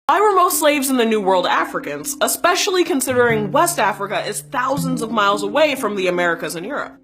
Why were most slaves in the New World Africans, especially considering West Africa is thousands of miles away from the Americas and Europe?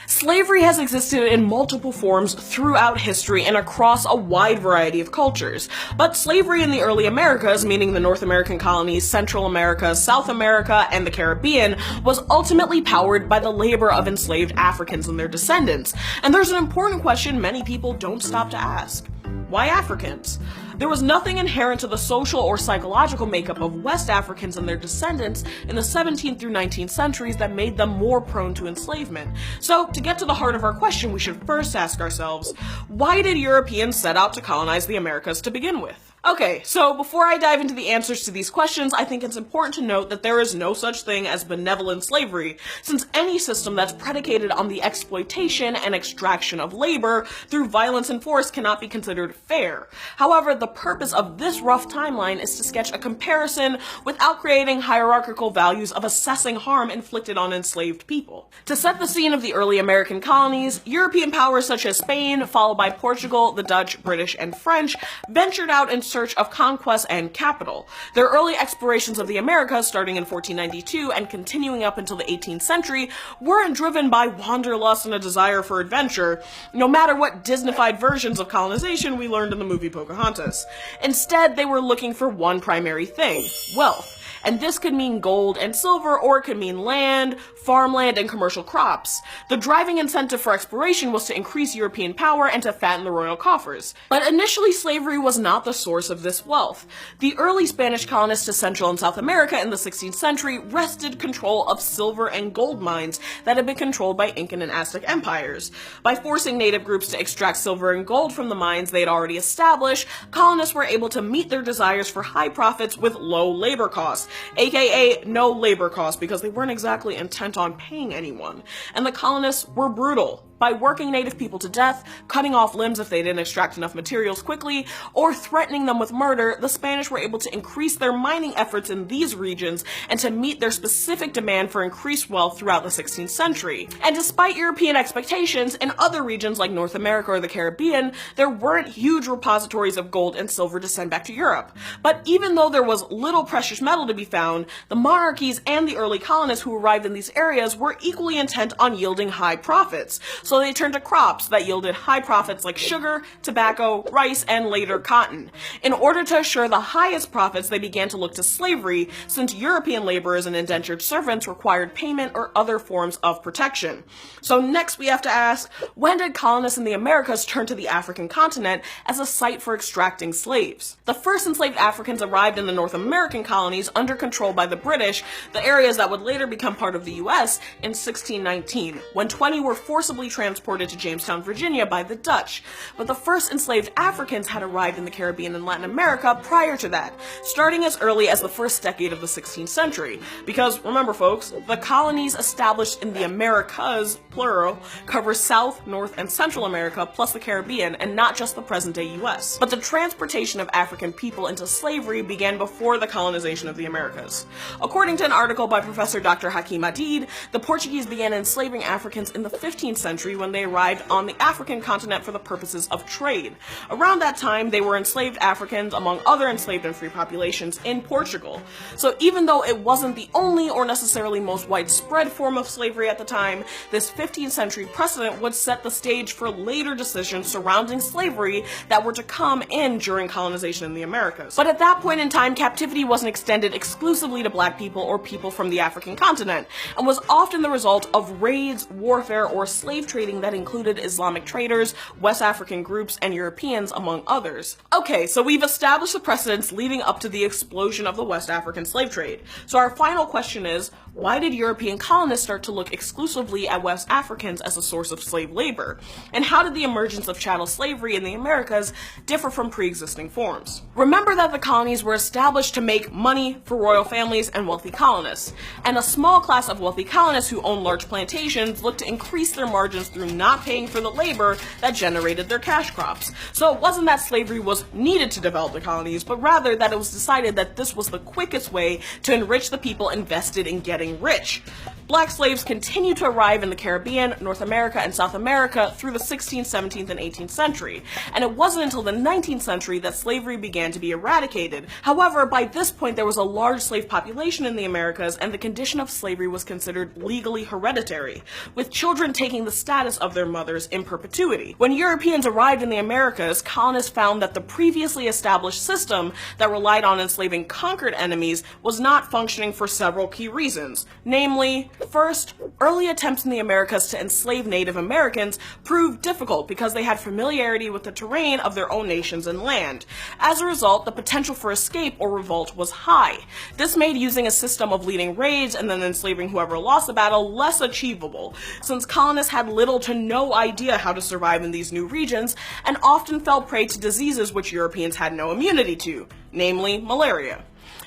Slavery has existed in multiple forms throughout history and across a wide variety of cultures. But slavery in the early Americas, meaning the North American colonies, Central America, South America, and the Caribbean, was ultimately powered by the labor of enslaved Africans and their descendants. And there's an important question many people don't stop to ask. Why Africans? There was nothing inherent to the social or psychological makeup of West Africans and their descendants in the 17th through 19th centuries that made them more prone to enslavement. So, to get to the heart of our question, we should first ask ourselves, why did Europeans set out to colonize the Americas to begin with? Okay, so before I dive into the answers to these questions, I think it's important to note that there is no such thing as benevolent slavery, since any system that's predicated on the exploitation and extraction of labor through violence and force cannot be considered fair. However, the purpose of this rough timeline is to sketch a comparison without creating hierarchical values of assessing harm inflicted on enslaved people. To set the scene of the early American colonies, European powers such as Spain, followed by Portugal, the Dutch, British, and French, ventured out in search of conquest and capital. Their early explorations of the Americas, starting in 1492 and continuing up until the 18th century, weren't driven by wanderlust and a desire for adventure, no matter what Disneyfied versions of colonization we learned in the movie Pocahontas. Instead, they were looking for one primary thing: wealth. And this could mean gold and silver, or it could mean land, farmland, and commercial crops. The driving incentive for exploration was to increase European power and to fatten the royal coffers. But initially, slavery was not the source of this wealth. The early Spanish colonists to Central and South America in the 16th century wrested control of silver and gold mines that had been controlled by Incan and Aztec empires. By forcing native groups to extract silver and gold from the mines they had already established, colonists were able to meet their desires for high profits with low labor costs, aka no labor costs, because they weren't exactly intent on paying anyone. And the colonists were brutal. By working native people to death, cutting off limbs if they didn't extract enough materials quickly, or threatening them with murder, the Spanish were able to increase their mining efforts in these regions and to meet their specific demand for increased wealth throughout the 16th century. And despite European expectations, in other regions like North America or the Caribbean, there weren't huge repositories of gold and silver to send back to Europe. But even though there was little precious metal to be found, the monarchies and the early colonists who arrived in these areas were equally intent on yielding high profits. So they turned to crops that yielded high profits like sugar, tobacco, rice, and later cotton. In order to assure the highest profits, they began to look to slavery, since European laborers and indentured servants required payment or other forms of protection. So next we have to ask, when did colonists in the Americas turn to the African continent as a site for extracting slaves? The first enslaved Africans arrived in the North American colonies under control by the British, the areas that would later become part of the US, in 1619, when 20 were forcibly transported to Jamestown, Virginia by the Dutch. But the first enslaved Africans had arrived in the Caribbean and Latin America prior to that, starting as early as the first decade of the 16th century. Because remember folks, the colonies established in the Americas, plural, cover South, North, and Central America plus the Caribbean, and not just the present-day US. But the transportation of African people into slavery began before the colonization of the Americas. According to an article by Professor Dr. Hakim Adid, the Portuguese began enslaving Africans in the 15th century when they arrived on the African continent for the purposes of trade. Around that time, they were enslaved Africans among other enslaved and free populations in Portugal. So even though it wasn't the only or necessarily most widespread form of slavery at the time, this 15th century precedent would set the stage for later decisions surrounding slavery that were to come in during colonization in the Americas. But at that point in time, captivity wasn't extended exclusively to black people or people from the African continent, and was often the result of raids, warfare, or slave trading that included Islamic traders, West African groups, and Europeans, among others. Okay, so we've established the precedents leading up to the explosion of the West African slave trade. So our final question is, why did European colonists start to look exclusively at West Africans as a source of slave labor? And how did the emergence of chattel slavery in the Americas differ from pre-existing forms? Remember that the colonies were established to make money for royal families and wealthy colonists, and a small class of wealthy colonists who owned large plantations looked to increase their margins regions through not paying for the labor that generated their cash crops. So it wasn't that slavery was needed to develop the colonies, but rather that it was decided that this was the quickest way to enrich the people invested in getting rich. Black slaves continued to arrive in the Caribbean, North America, and South America through the 16th, 17th, and 18th century, and it wasn't until the 19th century that slavery began to be eradicated. However, by this point there was a large slave population in the Americas, and the condition of slavery was considered legally hereditary, with children taking the status of their mothers in perpetuity. When Europeans arrived in the Americas, colonists found that the previously established system that relied on enslaving conquered enemies was not functioning for several key reasons, namely, first, early attempts in the Americas to enslave Native Americans proved difficult because they had familiarity with the terrain of their own nations and land. As a result, the potential for escape or revolt was high. This made using a system of leading raids and then enslaving whoever lost the battle less achievable, since colonists had little to no idea how to survive in these new regions and often fell prey to diseases which Europeans had no immunity to, namely malaria.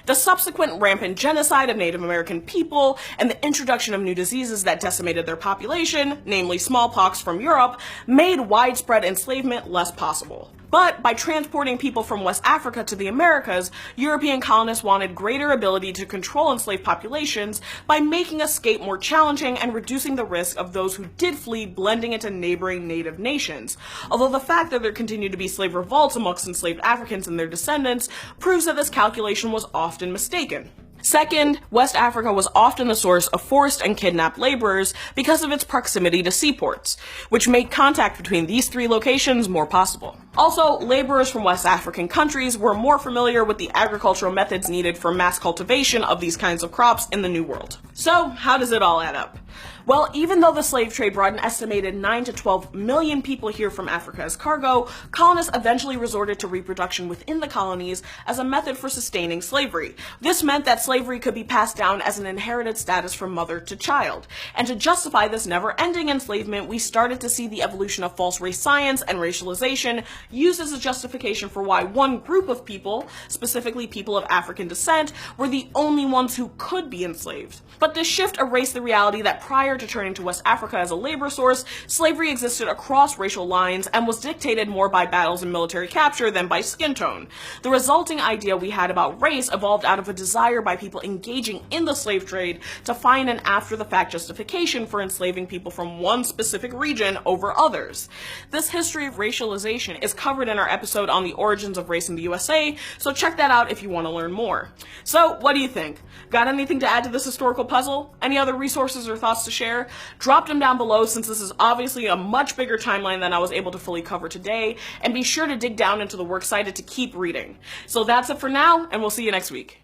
The subsequent rampant genocide of Native American people and the introduction of new diseases that decimated their population, namely smallpox from Europe, made widespread enslavement less possible. But by transporting people from West Africa to the Americas, European colonists wanted greater ability to control enslaved populations by making escape more challenging and reducing the risk of those who did flee blending into neighboring native nations. Although the fact that there continued to be slave revolts amongst enslaved Africans and their descendants proves that this calculation was often mistaken. Second, West Africa was often the source of forced and kidnapped laborers because of its proximity to seaports, which made contact between these three locations more possible. Also, laborers from West African countries were more familiar with the agricultural methods needed for mass cultivation of these kinds of crops in the New World. So, how does it all add up? Well, even though the slave trade brought an estimated 9 to 12 million people here from Africa as cargo, colonists eventually resorted to reproduction within the colonies as a method for sustaining slavery. This meant that slavery could be passed down as an inherited status from mother to child. And to justify this never-ending enslavement, we started to see the evolution of false race science and racialization used as a justification for why one group of people, specifically people of African descent, were the only ones who could be enslaved. But this shift erased the reality that prior to turning to West Africa as a labor source, slavery existed across racial lines and was dictated more by battles and military capture than by skin tone. The resulting idea we had about race evolved out of a desire by people engaging in the slave trade to find an after-the-fact justification for enslaving people from one specific region over others. This history of racialization is covered in our episode on the origins of race in the USA, so check that out if you want to learn more. So, what do you think? Got anything to add to this historical puzzle? Any other resources or thoughts to share? Drop them down below, since this is obviously a much bigger timeline than I was able to fully cover today, and be sure to dig down into the works cited to keep reading. So that's it for now, and we'll see you next week.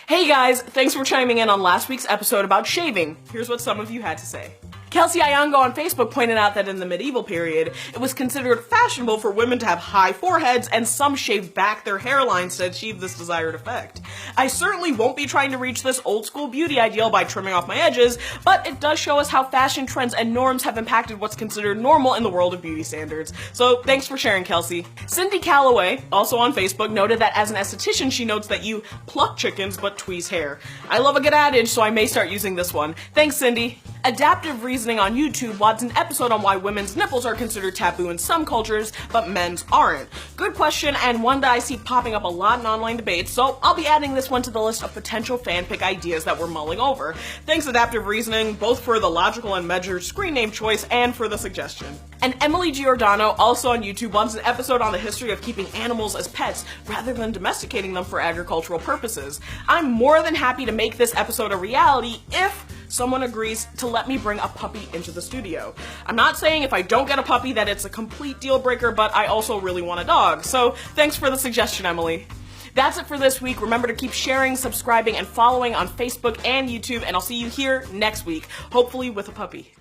Hey guys, thanks for chiming in on last week's episode about shaving. Here's what some of you had to say. Kelsey Ayongo on Facebook pointed out that in the medieval period, it was considered fashionable for women to have high foreheads, and some shaved back their hairlines to achieve this desired effect. I certainly won't be trying to reach this old school beauty ideal by trimming off my edges, but it does show us how fashion trends and norms have impacted what's considered normal in the world of beauty standards. So thanks for sharing, Kelsey. Cindy Calloway, also on Facebook, noted that as an esthetician, she notes that you pluck chickens but tweeze hair. I love a good adage, so I may start using this one. Thanks, Cindy. Adaptive Reasoning on YouTube wants an episode on why women's nipples are considered taboo in some cultures, but men's aren't. Good question, and one that I see popping up a lot in online debates, so I'll be adding this one to the list of potential fanfic ideas that we're mulling over. Thanks, Adaptive Reasoning, both for the logical and measured screen name choice and for the suggestion. And Emily Giordano, also on YouTube, wants an episode on the history of keeping animals as pets rather than domesticating them for agricultural purposes. I'm more than happy to make this episode a reality if someone agrees to let me bring a puppy into the studio. I'm not saying if I don't get a puppy that it's a complete deal breaker, but I also really want a dog. So thanks for the suggestion, Emily. That's it for this week. Remember to keep sharing, subscribing, and following on Facebook and YouTube, and I'll see you here next week, hopefully with a puppy.